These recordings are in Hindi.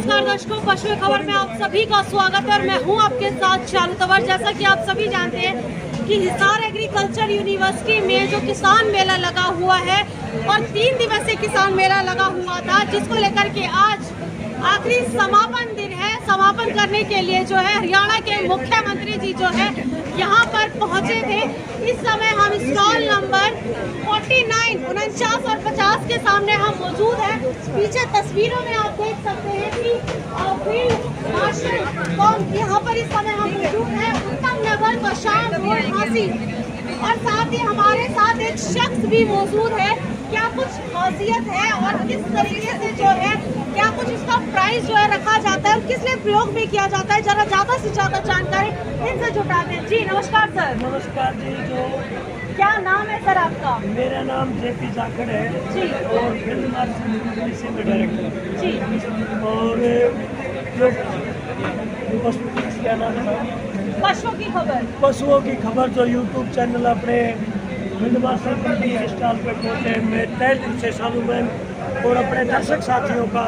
नमस्कार दर्शकों, पशु खबर में आप सभी का स्वागत है और मैं हूं आपके साथ चालू तवर। जैसा कि आप सभी जानते हैं कि हिसार एग्रीकल्चर यूनिवर्सिटी में जो किसान मेला लगा हुआ है और 3 दिवसीय किसान मेला लगा हुआ था, जिसको लेकर के आज आखिरी समापन दिन है। समापन करने के लिए जो है हरियाणा के मुख्यमंत्री जी जो है यहाँ पर पहुँचे थे। इस समय हम स्टॉल नंबर 49, 49 और 50 के सामने हम मौजूद हैं। पीछे तस्वीरों में आप देख सकते हैं कि फील्ड मार्शल यहाँ पर इस समय हम मौजूद हैं। उत्तम नगर प्रशांत और फांसी, और साथ ही हमारे साथ एक शख्स भी मौजूद है। क्या कुछ खासियत है और किस तरीके से जो है क्या कुछ इसका प्राइस जो है रखा जाता है और किस लिए प्रयोग में किया जाता है, जरा ज़्यादा से ज़्यादा जानकारी इनसे जुटाते हैं। जी नमस्कार सर। नमस्कार जी। जो क्या नाम है सर आपका? मेरा नाम जेपी जाखड़ है जी, और फील्ड मार्शल में डायरेक्टर जी, और जो क्या नाम है, पशुओं की खबर, पशुओं की खबर जो यूट्यूब चैनल अपने फील्ड मार्शल कंपनी स्टॉल पे पहुँचे, मैं तहे दिल से सालू मैम और अपने दर्शक साथियों का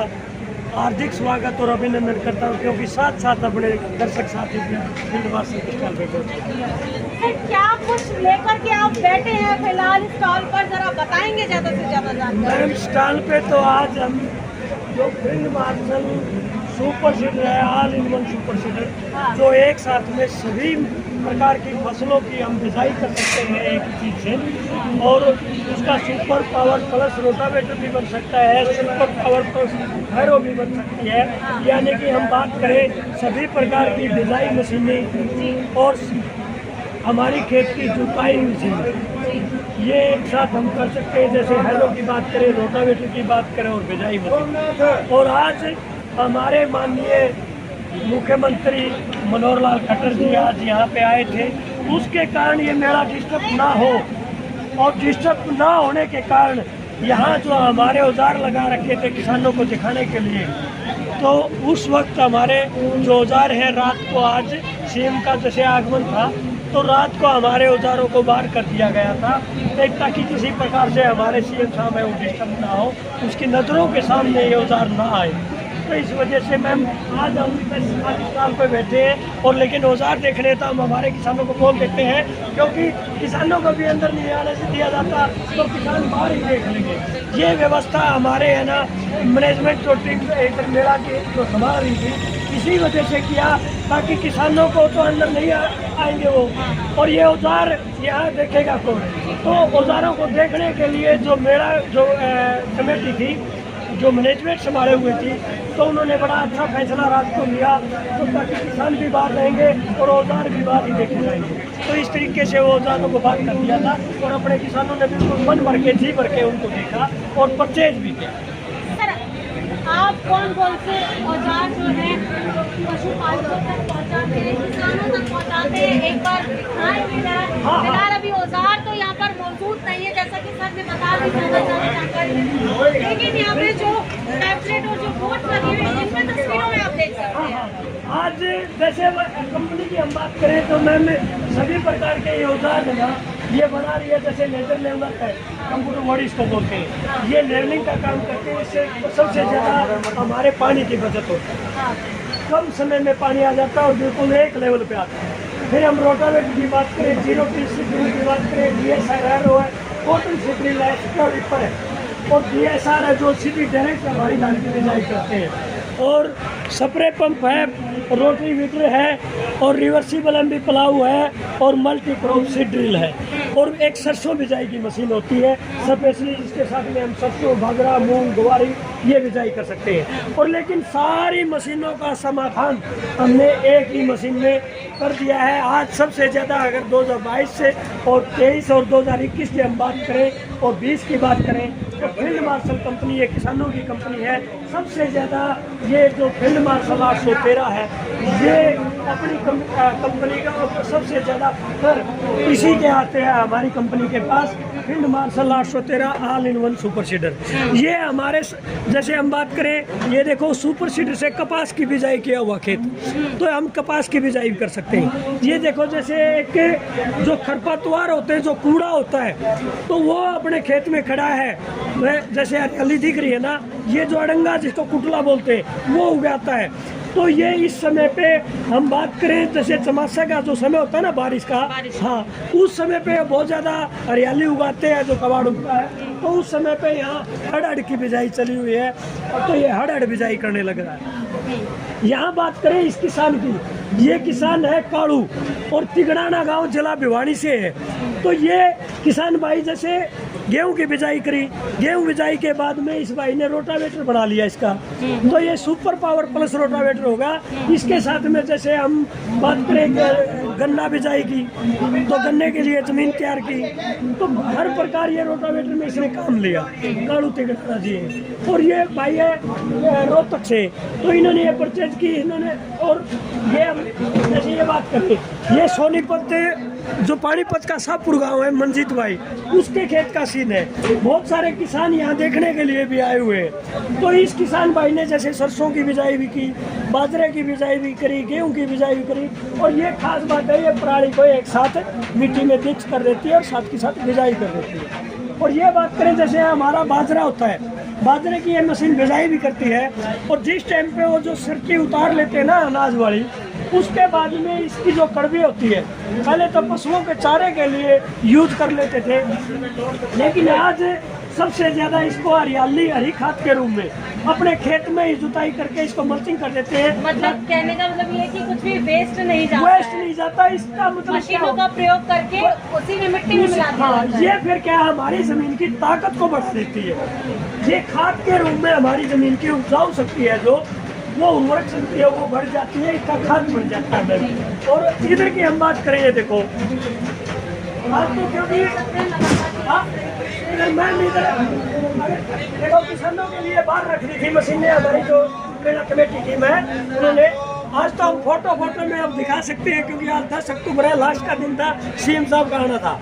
हार्दिक स्वागत और अभिनंदन करता हूँ, क्योंकि साथ साथ अपने दर्शक साथी भी फील्ड मार्शल स्टॉल पे पहुँचे। क्या कुछ लेकर के आप बैठे हैं फिलहाल स्टॉल पर, जरा बताएंगे ज़्यादा से ज़्यादा जानकारी। मैम स्टॉल पे तो आज हम जो फील्ड मार्शल सुपर सीडर है, all in one super cedar, जो एक साथ में सभी प्रकार की फसलों की हम बिजाई कर सकते हैं एक चीज से, और उसका सुपर पावर प्लस रोटावेटर भी बन सकता है, सुपर पावर प्लस हैरो भी बन सकती है। यानी कि हम बात करें सभी प्रकार की बिजाई मशीनें और हमारी खेत की जुताई मशीन, ये एक साथ हम कर सकते हैं। जैसे हैरो की बात करें, रोटावेटर की बात करें और बिजाई मशीन। और आज हमारे माननीय मुख्यमंत्री मनोहर लाल खट्टर जी आज यहाँ पे आए थे, उसके कारण ये मेला डिस्टर्ब ना हो, और डिस्टर्ब ना होने के कारण यहाँ जो हमारे औजार लगा रखे थे किसानों को दिखाने के लिए, तो उस वक्त हमारे जो औजार है रात को आज सीएम का जैसे आगमन था तो रात को हमारे औजारों को बाहर कर दिया गया था, ताकि किसी प्रकार से हमारे सीएम साहब है वो डिस्टर्ब ना हो, उसकी नज़रों के सामने ये औजार ना आए। तो इस वजह से मैम आज हम पाकिस्तान पे बैठे हैं, और लेकिन औजार देखने तो हम हमारे किसानों को बोल देते हैं, क्योंकि किसानों को भी अंदर नहीं आने से दिया जाता तो किसान बाहर ही देख लेंगे। ये व्यवस्था हमारे है ना मैनेजमेंट जो टीम एक मेला की जो संभाल रही थी, इसी वजह से किया, ताकि किसानों को तो अंदर नहीं आएंगे वो, और ये औजार यहाँ देखेगा कौन। तो औजारों को देखने के लिए जो मेरा जो कमेटी थी, जो मैनेजमेंट संभाले हुए थी, तो उन्होंने बड़ा अच्छा फैसला रात को लिया, तो ताकि किसान भी बाहर रहेंगे और औजार भी बाहर ही देखे जाएंगे। तो इस तरीके से वो औजारों को बात कर दिया था, और अपने किसानों ने बिल्कुल मन भर के जी भर के उनको देखा और परचेज भी किया। आप कौन से औजार जो है पशुपालकों तक पहुंचाते हैं, किसानों तक पहुंचाते हैं, एक बार फिलहाल अभी औजार तो यहाँ पर मौजूद नहीं है, जैसा कि सर ने बता दी जानकारी, लेकिन यहाँ पे जो टैबलेट और जो बोर्ड लगे हुए हैं इनमें तस्वीरों में आप देख सकते हैं। आज जैसे कंपनी की हम बात करें तो मैम सभी प्रकार के ये औजार है ना, ये बना रही है। जैसे लेजर लेवलर है, कंप्यूटर बॉडी इसको बोलते हैं, ये लेवलिंग का काम करते हैं। इससे सबसे ज़्यादा हमारे पानी की बचत होती है, कम समय में पानी आ जाता है और बिल्कुल एक लेवल पे आता है। फिर हम रोटावेटर की बात करें, जीरो ड्रिल की बात करें, DSR है, कॉटन सीड्रिल है, स्क्वायर रिपर है, और DSR है जो सीधी डायरेक्ट हमारी धान की बिजाई करते हैं, और स्प्रे पंप है, रोटरी वीटर है, और रिवर्सिबल एमबी प्लाऊ है, और मल्टी क्रॉप सीड ड्रिल है, और एक सरसों बिजाई की मशीन होती है स्पेशली, जिसके साथ में हम सरसों, बाजरा, मूंग, ग्वारी ये बिजाई कर सकते हैं। और लेकिन सारी मशीनों का समाधान हमने एक ही मशीन में कर दिया है। आज सबसे ज़्यादा अगर 2022 से और 23 और 2021 की हम बात करें और 20 की बात करें तो फील्ड मार्शल कंपनी ये किसानों की कंपनी है। सबसे ज़्यादा ये जो फील्ड मार्शल 813 है, ये अपनी कंपनी का सबसे ज़्यादा कर इसी के आते हैं हमारी कंपनी के पास। Field marshal 813 all in one super seeder. ये हमारे जैसे हम बात करें, ये देखो सुपर सीडर से कपास की बिजाई किया हुआ खेत, तो हम कपास की बिजाई भी कर सकते हैं। ये देखो जैसे एक जो खरपतवार होते हैं, जो कूड़ा होता है, तो वो अपने खेत में खड़ा है, वह जैसे हरियाली दिख रही है ना, ये जो अड़ंगा जिसको कुटला बोलते हैं वो उगाता है। तो ये इस समय पे हम बात करें, जैसे चमासा का जो समय होता है ना बारिश का, हाँ, उस समय पे बहुत ज़्यादा हरियाली उगाते हैं जो कबाड़ उगता है। तो उस समय पे यहाँ हड़ की बिजाई चली हुई है, और तो ये हड़ बिजाई करने लग रहा है। यहाँ बात करें इस किसान की, ये किसान है काड़ू और तिगड़ाना गांव जिला भिवानी से है। तो ये किसान भाई जैसे गेहूं की बिजाई करी, गेहूं बिजाई के बाद में इस भाई ने रोटावेटर बना लिया इसका, तो ये सुपर पावर प्लस रोटावेटर होगा। इसके साथ में जैसे हम बात करें गन्ना बिजाई की, तो गन्ने के लिए जमीन तैयार की, तो हर प्रकार ये रोटावेटर में इसने काम लिया। काड़ू तिगड़ाना जी है, और ये भाई है रोहतक से, तो इन्होंने ये परचेज की इन्होंने। और ये जैसे ये बात करें, ये सोनीपत जो पानीपत का शाहपुर गांव है, मंजीत भाई, उसके खेत का सीन है। बहुत सारे किसान यहाँ देखने के लिए भी आए हुए हैं। तो इस किसान भाई ने जैसे सरसों की बिजाई भी की, बाजरे की बिजाई भी करी, गेहूं की बिजाई भी करी। और ये खास बात है, ये पराली को एक साथ मिट्टी में मिक्स कर देती है और साथ के साथ बिजाई कर देती है। और ये बात करें जैसे हमारा बाजरा होता है, बाजरे की ये मशीन बिजाई भी करती है। और जिस टाइम पे वो जो सिरकी उतार लेते हैं ना अनाज वाली, उसके बाद में इसकी जो कड़वी होती है, पहले तो पशुओं के चारे के लिए यूज कर लेते थे, लेकिन आज सबसे ज़्यादा इसको हरियाली हरी खाद के रूप में अपने खेत में ही जुताई करके इसको मल्चिंग कर देते हैं। मतलब कहने का मतलब ये है कि कुछ भी वेस्ट नहीं जाता, वेस्ट नहीं जाता। इसका मतलब मशीनों का प्रयोग करके उसी में मिट्टी में मिला दिया जाता है। ये फिर क्या हमारी जमीन की ताकत को बढ़ा देती है। ये खाद के रूप में हमारी जमीन की उपजाऊ शक्ति है, जो वो उर्वरक शक्ति है, वो बढ़ जाती है, इसका खाद बढ़ जाता है। और इधर की हम बात करें, ये देखो आज तो क्योंकि इधर मैं देखो किसानों के लिए बाहर रख दी थी मशीनें, हमारी जो कमेटी टीम है उन्होंने। आज तो हम फोटो में अब दिखा सकते हैं, क्योंकि आज 10 अक्टूबर है, लास्ट का दिन था, सीएम साहब का आना था।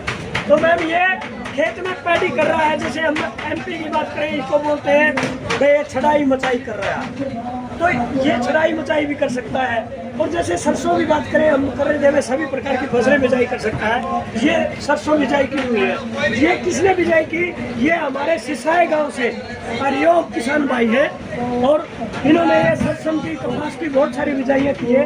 तो मैम ये खेत में पैडी कर रहा है, जैसे हम एमपी की बात करें, इसको बोलते हैं भाई छड़ाई मचाई कर रहा है, तो ये छड़ाई मचाई भी कर सकता है। और जैसे सरसों की बात करें, हम कर रहे थे, सभी प्रकार की फसलें बिजाई कर सकता है। ये सरसों बिजाई की हुई है। ये किसने बिजाई की? ये हमारे सिसाई गांव से हरिओम किसान भाई है, और इन्होंने ये सरसों की कपास की बहुत सारी बिजाइयाँ की है।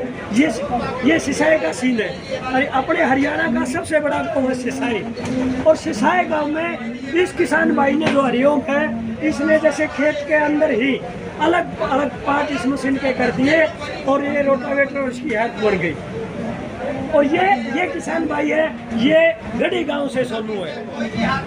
ये सिसाई का सीन है, अपने हरियाणा का सबसे बड़ा गाँव है सिसाई। और सिसाई गाँव में इस किसान भाई ने जो हरिओम है, इसने जैसे खेत के अंदर ही अलग अलग पार्ट इस मशीन के कर दिए, और ये रोटावेटर उसकी हाथ बढ़ गई। और ये किसान भाई है, ये गढ़ी गांव से सोनू है,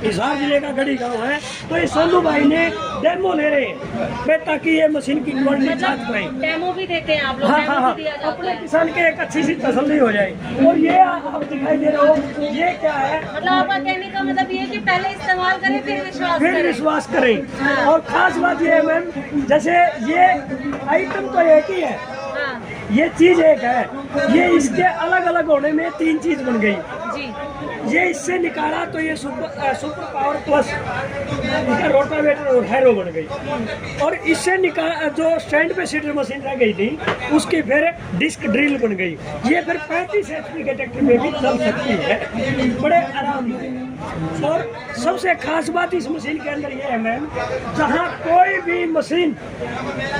हिसार जिले का गढ़ी गांव है। तो ये सोनू भाई ने डेमो ले रहे हैं ताकि ये मशीन की क्वालिटी जांच पाए। डेमो भी देते हैं आप लोग? हाँ, अपने किसान के एक अच्छी सी तसल्ली हो जाए। और ये आप दिखाई दे रहे हो, ये क्या है? मतलब आपका कहने का मतलब ये है कि पहले इस्तेमाल करें फिर विश्वास करें। और खास बात ये है मैम, जैसे ये आइटम तो एक ही है, ये चीज एक है, ये इसके अलग अलग होने में 3 चीज बन गई जी। ये इससे निकाला तो ये सुपर पावर प्लस रोटावेटर और हैरो बन गई। और इससे निकाला जो स्टैंड पे सीडर मशीन रह गई थी, उसकी फिर डिस्क ड्रिल बन गई। ये फिर 35 HP के ट्रैक्टर में भी चल सकती है बड़े आराम से। और सबसे खास बात इस मशीन के अंदर ये है मैम, जहाँ कोई भी मशीन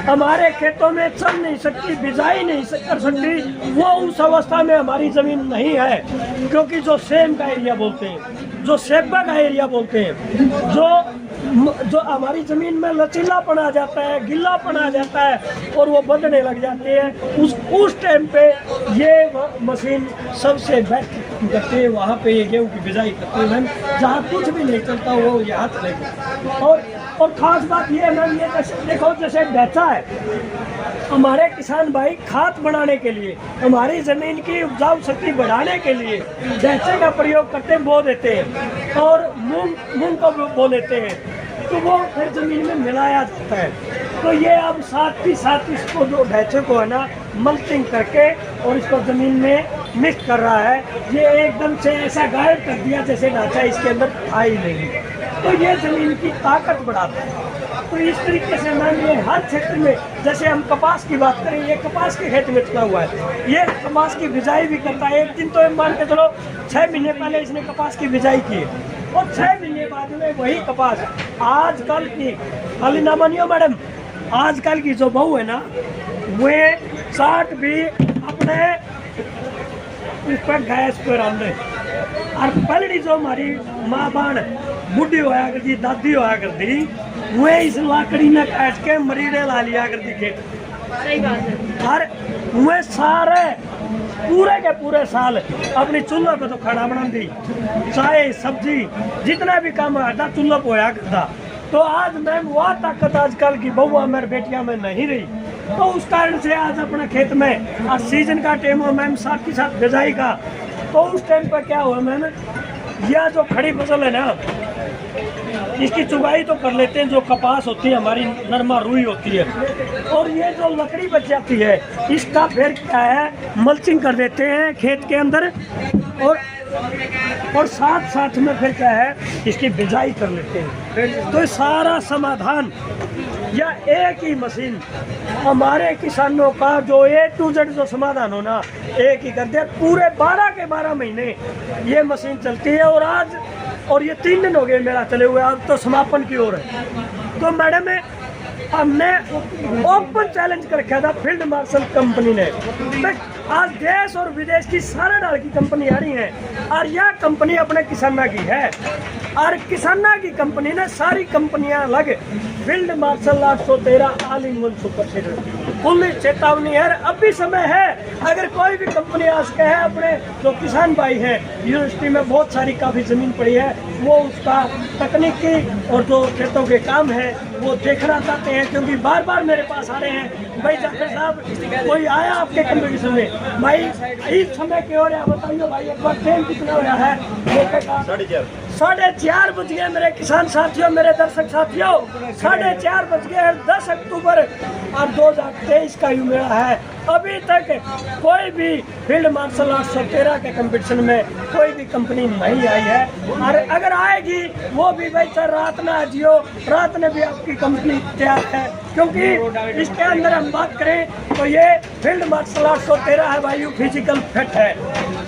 हमारे खेतों में चल नहीं सकती, बिजाई नहीं कर सकती, वो उस अवस्था में हमारी जमीन नहीं है। क्योंकि जो सेम का एरिया बोलते हैं, जो सेब्बा का एरिया बोलते हैं, जो हमारी ज़मीन में लचीलापन आ जाता है, गिल्लापन आ जाता है, और वो बढ़ने लग जाते हैं, उस टाइम पे ये मशीन सबसे बेस्ट करते हैं। वहाँ पे ये गेहूँ की बिजाई करते हैं मैम, जहाँ कुछ भी नहीं चलता वो यहाँ चलेगा। और ख़ास बात ये है मैम, ये देखो जैसे ढैचा है, हमारे किसान भाई खाद बनाने के लिए, हमारी ज़मीन की उपजाऊ शक्ति बढ़ाने के लिए ढैचे का प्रयोग करते हैं, बो देते हैं, और मूंग को बो लेते हैं, तो वो फिर ज़मीन में मिलाया जाता है। तो ये अब साथ ही साथ इसको जो ढैचे को है ना मल्चिंग करके और इसको ज़मीन में मिक्स कर रहा है, ये एकदम से ऐसा गायब कर दिया जैसे ढांचा इसके अंदर था ही नहीं। तो ये जमीन की ताकत बढ़ाता है। तो इस तरीके से मैम ये हर क्षेत्र में, जैसे हम कपास की बात करें, ये कपास के खेत में चला हुआ है, ये कपास की बिजाई भी करता है। एक दिन तो मान के चलो 6 महीने पहले इसने कपास की बिजाई की और 6 महीने बाद में वही कपास आजकल की, खाली ना मानियो मैडम, आजकल की जो बहू है ना, वे 60 भी अपने इस पर गैस पर आंदे। और पहली जो हमारी माँ बाण बुढ़ी होया करती, दादी होया करती, वे इस लाकड़ी में काट के मरीड़े ला लिया करती खेत। सही बात है। और वे सारे पूरे के पूरे साल अपनी चूल्हे पे तो खाना बना दी, चाय सब्जी जितना भी काम आता चूल्हे पे होया करता। तो आज मैम वह ताकत आजकल की बहुआ मेरे बेटियां में नहीं रही। तो उस कारण से आज अपने खेत में आज सीजन का टाइम हो मैम, साथ के साथ बिजाई का, तो उस टाइम पर क्या हुआ मैम, यह जो खड़ी फसल है ना, इसकी चुगाई तो कर लेते हैं, जो कपास होती है हमारी नरमा रुई होती है, और ये जो लकड़ी बच जाती है इसका फिर क्या है, मल्चिंग कर देते हैं खेत के अंदर, और साथ साथ में फिर क्या है, इसकी बिजाई कर लेते हैं। तो सारा समाधान या एक ही मशीन हमारे किसानों का जो A to Z जो समाधान हो ना, एक ही कर दिया। पूरे 12 के 12 महीने ये मशीन चलती है। और ये 3 दिन हो गए मेरा चले हुए, अब तो समापन की ओर है। तो मैडम हमने ओपन चैलेंज कर रखा था फील्ड मार्शल कंपनी ने। आज देश और विदेश की सारे डाल की कंपनी आ रही है, और यह कंपनी अपने किसाना की है, और किसाना की कंपनी ने सारी कंपनियां अलग। Field marshal 813 all in one super cedar, police चेतावनी है, अब भी समय है। अगर कोई भी कंपनी आ सके है, अपने जो किसान भाई हैं, यूनिवर्सिटी में बहुत सारी काफ़ी ज़मीन पड़ी है, वो उसका तकनीकी और जो खेतों के काम है वो देखना चाहते हैं, क्योंकि बार बार मेरे पास आ रहे हैं, भाई जाफर साहब कोई आया आपके कंपटीशन में, भाई इस समय की ओर है, बताइए भाई एक बार टाइम कितना हो रहा है? 4:30 बज गए मेरे किसान साथियों, मेरे दर्शक साथियों, 4:30 बज गए। 10 अक्टूबर और 2023 का ये मेला है। अभी तक कोई भी फील्ड मार्शल 813 के कंपटीशन में कोई भी कंपनी नहीं आई है, और अगर आएगी वो भी भाई सर रात ना आ जियो, रात में भी आपकी कंपनी तैयार है। क्योंकि इसके अंदर हम बात करें तो ये फील्ड मार्शल 813 है भाई, यू फिजिकल फिट है,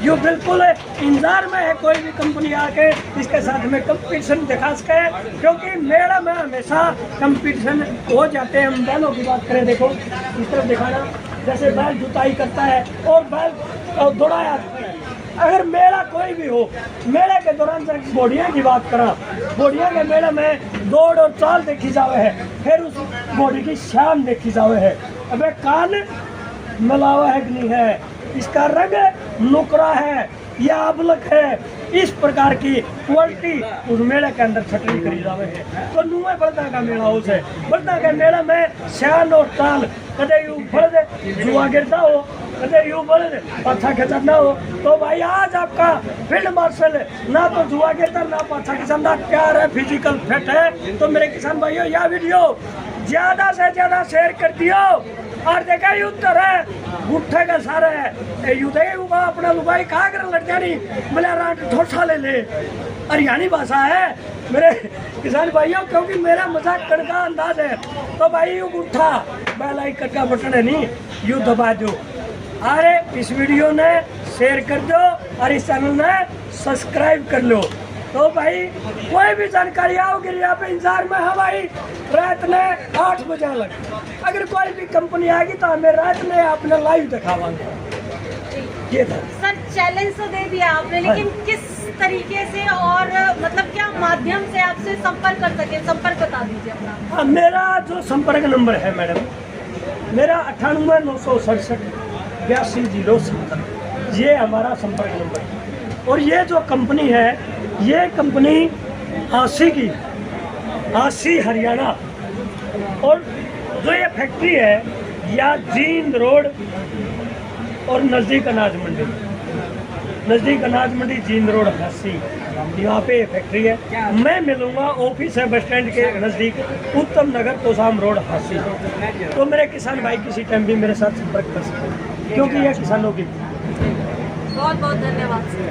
यू बिल्कुल इंतजार में है कोई भी कंपनी आके इसके साथ में कंपटीशन दिखा सके। क्योंकि मेला में हमेशा कंपटीशन हो जाते हैं। हम बैलों की बात करें, देखो इस तरफ दिखाना, जैसे बैल जुताई करता है और बैल दौड़ाया, अगर मेला कोई भी हो, मेले के दौरान घोड़िया की बात करा, घोड़िया के मेले में दौड़ और चाल देखी जावे है, फिर उस घोड़ी की शान देखी जावे है, अबे कान मलावा है कि नहीं है, इसका रंग नुकरा है या अबलक है, इस प्रकार की क्वालिटी उस मेले के अंदर छटनी करी जावे है। तो नुए बड़दा का मेला उस है, बड़दा के मेले में शान और चाल, कदे यू बढ़ जुआ गिरता हो, कदे यू बढ़ पाछा खिंचना हो। तो भाई आज आपका फील्ड मार्शल ना तो जुआ गिरता ना पाछा खिंचना, प्यार है, फिजिकल फिट है। तो मेरे किसान भाइयों, यह वीडियो ज्यादा से ज्यादा शेयर कर दियो। और देखा युद्ध है गुट्ठे का सारा है, युद्ध अपना लुगाई कहा कर लग जानी, बोले रात ठोसा ले ले, हरियाणी भाषा है मेरे किसान भाइयों, क्योंकि मेरा मजाक करने का अंदाज है। तो भाई यू गुट्ठा बेलाई कटका बटन है नहीं, युद्ध बाजू। अरे इस वीडियो ने शेयर कर दो और इस चैनल ने सब्सक्राइब कर लो। तो भाई कोई भी जानकारी आओगे यहाँ पे इंतजार में, हाँ भाई रात ने 8 बजे लग, अगर कोई भी कंपनी आएगी तो हमें रात में अपने लाइव दिखावांगे। ये था सर, चैलेंज तो दे दिया आपने, लेकिन किस तरीके से और मतलब क्या माध्यम से आपसे संपर्क कर सके, संपर्क बता दीजिए अपना। हाँ, मेरा जो संपर्क नंबर है मैडम, मेरा 98 967 82 070, ये हमारा संपर्क नंबर है। और ये जो कंपनी है, ये कंपनी हांसी की, हांसी हरियाणा, और जो ये फैक्ट्री है या जींद रोड और नज़दीक अनाज मंडी, नज़दीक अनाज मंडी जींद रोड हांसी, यहाँ पे ये फैक्ट्री है। मैं मिलूंगा, ऑफिस है बस स्टैंड के नज़दीक, उत्तम नगर कोसाम रोड हांसी। तो मेरे किसान भाई किसी टाइम भी मेरे साथ संपर्क कर सकते हैं, क्योंकि यह किसानों की। बहुत बहुत धन्यवाद सर।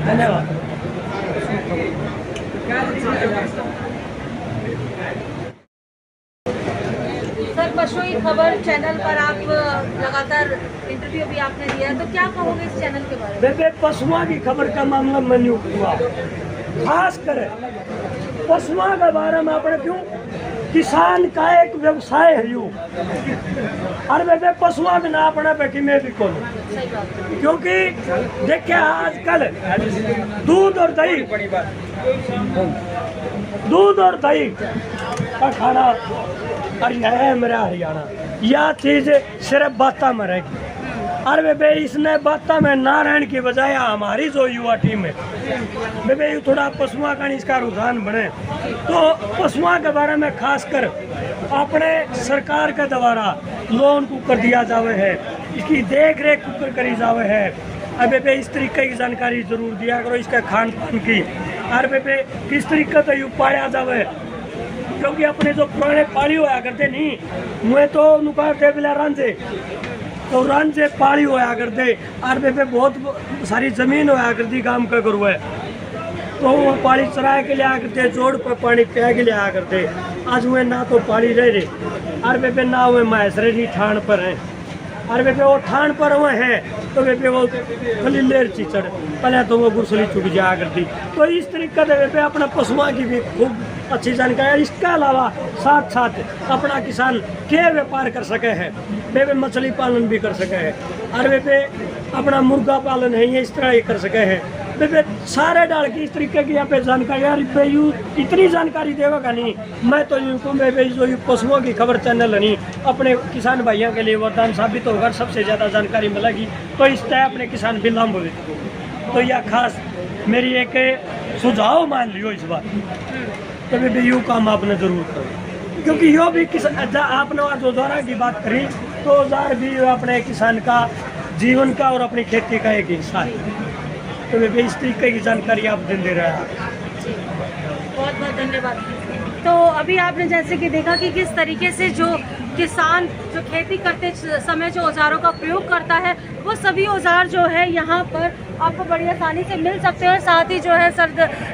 धन्यवाद। सर, पशु की खबर चैनल पर आप लगातार इंटरव्यू भी आपने दिया है, तो क्या कहोगे इस चैनल के बारे में? बेबे पशुओं की खबर का मामला में नियुक्त हुआ, खास कर पशुओं के बारे में अपने क्यों किसान का एक व्यवसाय है यू, और बेबे पशुओं बिना अपने बेटी में भी कौन, सही बात है। क्योंकि देखिए आजकल दूध और दही का खाना, और यह है मेरा हरियाणा, यह चीज सिर्फ बाता में रहेगी। और बेबे इसने बाता में ना रहने की बजाय हमारी जो युवा टीम है बेबे ये थोड़ा पशुओं का इसका रुझान बने, तो पशुओं के बारे में खास कर अपने सरकार के द्वारा लोन को कर दिया जावे है, इसकी देख रेख करी जावे है। अब बेबे इस तरीके की जानकारी जरूर दिया करो इसका खान पान की, और बेबे किस तरीके से यू पाया जावे, क्योंकि अपने जो पुराने पाली होया करते नहीं मुझे तो नुकारते बिला रांझे, तो रांझे पाली होया करते, और बेबे बहुत सारी जमीन होया करती काम का करो है, तो वो पानी चराए के लिए आया करते, जोड़ पर पानी पिया के लिए आया करते। आज हुए ना तो पानी रह रहे, और बेबे ना हुए मैसरे ठाण पर हैं, और बेबे वो ठाण पर हुए हैं तो बेबे वो खलीलेर चिचड़ पहले तो वो गुरसली चुक जाया करती। तो इस तरीके से बेबे अपना पशुओं की भी खूब अच्छी जानकारी, इसके अलावा साथ साथ अपना किसान क्या व्यापार कर सके है, बेबे मछली पालन भी कर सके है, और बेबे अपना मुर्गा पालन है ये इस तरह ही कर सके है। बेबे सारे डाल की इस तरीके की यहाँ पे जानकारी, यार यू इतनी जानकारी देगा नहीं, मैं तो यूँ कहूँ बेबे जो यू पशुओं की खबर चैनल नहीं अपने किसान भाइयों के लिए वरदान साबित होगा, सबसे ज़्यादा जानकारी मिलेगी, तो इस तरह अपने किसान भी लाभ हुए। तो यह खास मेरी एक सुझाव मान लियो इस बात, तो बेबे यू काम आपने जरूर करो, क्योंकि यो भी आपने जो औजारा की बात करी तो औजार भी अपने किसान का जीवन का और अपनी खेती का एक हिस्सा है, तो बेबे इस तरीके की जानकारी आप दे रहे हैं। बहुत बहुत धन्यवाद। तो अभी आपने जैसे कि देखा कि किस तरीके से जो किसान जो खेती करते समय जो औजारों का प्रयोग करता है वो सभी औजार जो है यहाँ पर आपको बड़ी आसानी से मिल सकते हैं। और साथ ही जो है सर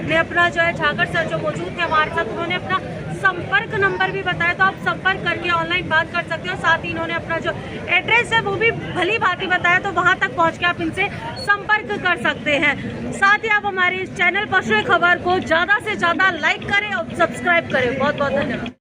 ने अपना जो है झाकर सर जो मौजूद थे हमारे साथ, उन्होंने अपना संपर्क नंबर भी बताया, तो आप संपर्क करके ऑनलाइन बात कर सकते हो। साथ ही इन्होंने अपना जो एड्रेस है वो भी भली भांति बताया, तो वहाँ तक पहुँच के आप इनसे संपर्क कर सकते हैं। साथ ही आप हमारे इस चैनल पशु खबर को ज़्यादा से ज़्यादा लाइक करें और सब्सक्राइब करें। बहुत बहुत धन्यवाद।